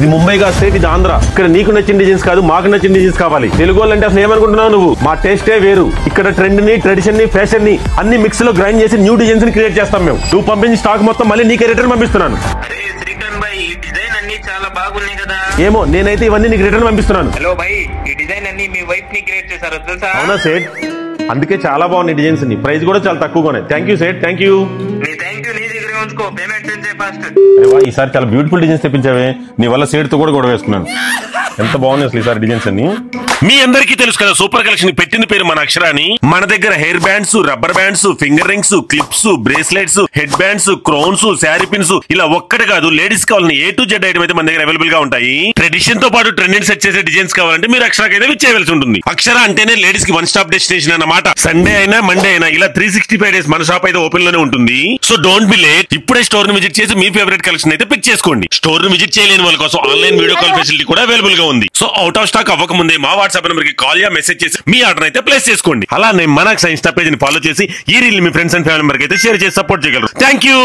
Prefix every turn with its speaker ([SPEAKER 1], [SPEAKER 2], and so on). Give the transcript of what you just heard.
[SPEAKER 1] ఇది ముంబై గా స్టేట్, ఇది ఆంధ్ర. ఇక్కడ నీకు నచ్చిన డిజైన్స్ కాదు, మాకు నచ్చిన డిజైన్స్ కావాలి. తెలుగు వాళ్ళంటే అసలు ఏమనుకుంటున్నావు నువ్వు? మా టేస్టే వేరు. ఇక్కడ ట్రెండ్ ని, ట్రెడిషన్ ని, ఫ్యాషన్ ని అన్ని మిక్స్ లో గ్రైండ్ చేసి న్యూ డిజైన్స్ ని క్రియేట్ చేస్తాం మేము. నువ్వు పంపించిన స్టాక్ మొత్తం మళ్ళీ నీకే రిటర్న్ పంపిస్తున్నాను.
[SPEAKER 2] చాలా బాగున్నాయి కదా.
[SPEAKER 1] ఏమో, నేనైతే ఇవన్నీ నీకు రిటర్న్ పంపిస్తున్నాను.
[SPEAKER 2] హలో భాయ్, ఈ డిజైన్ అన్ని మీ వైఫ్ ని క్రియేట్ చేశారు తెలుసా?
[SPEAKER 1] అవునా సేట్? అందుకే చాలా బాగున్నాయి డిజైన్స్ ని. ప్రైస్ కూడా చాలా తక్కువగానే. Thank you Seth, thank you.
[SPEAKER 2] నీ థ్యాంక్ యూ నీ దగ్గరే ఉంచుకో, పేమెంట్ చేసే ఫస్ట్.
[SPEAKER 1] ఈసారి చాలా బ్యూటిఫుల్ డిజైన్స్ తెప్పించావే. నీ వల్ల సేట్ తో కూడా గొడవ వేసుకున్నాను. ఎంత బాగున్నాయి అసలు ఈసారి డిజైన్స్ అన్ని. మీ అందరికీ తెలుసు కదా, సూపర్ కలెక్షన్ పెట్టింది పేరు మన అక్షర అని. మన దగ్గర hair bands, rubber bands, finger rings, clips, bracelets, head bands, crowns, sari pins ఇలా ఒక్కటి కాదు, లేడీస్ కావాలని A to Z ఐటమ్ అయితే మన దగ్గర అవైలబుల్ గా ఉంటాయి. ట్రెడిషన్ తో పాటు ట్రెండ్ సెట్ చేసే డిజైన్స్ కావాలంటే మీరు అక్షరకి అయితే విచ్చేయవలసి ఉంటుంది. అక్షర అంటేనే లేడీస్ కి వన్ స్టాప్ డెస్టినేషన్ అన్నమాట. సండే అయినా మండే అయినా ఇలా 365 డేస్ మన షాప్ అయితే ఓపెన్ లోనే ఉంటుంది. So don't be late. ఇప్పుడే స్టోర్ ని విజిట్ చేసి మీ ఫేవరెట్ కలెక్షన్ అయితే పిక్ చేసుకోండి. స్టోర్ ని విజిట్ చేయలేని వాళ్ళ కోసం ఆన్లైన్ వీడియో కాల్ ఫెసిలిటీ కూడా అవైలబుల్ గా ఉంది. సో అవుట్ ఆఫ్ స్టాక్ అవ్వక ముందే మా వాట్సాప్ నెంబర్ కి కాల్ యా మెసేజ్ చేసి మీ ఆర్డర్ అయితే ప్లేస్ చేసుకోండి. అలానే మన ఇన్స్టా పేజ్ ని ఫాలో చేసి ఈ reel me friends and family member కి అయితే షేర్ చేసి సపోర్ట్ చేయగలరు. Thank you.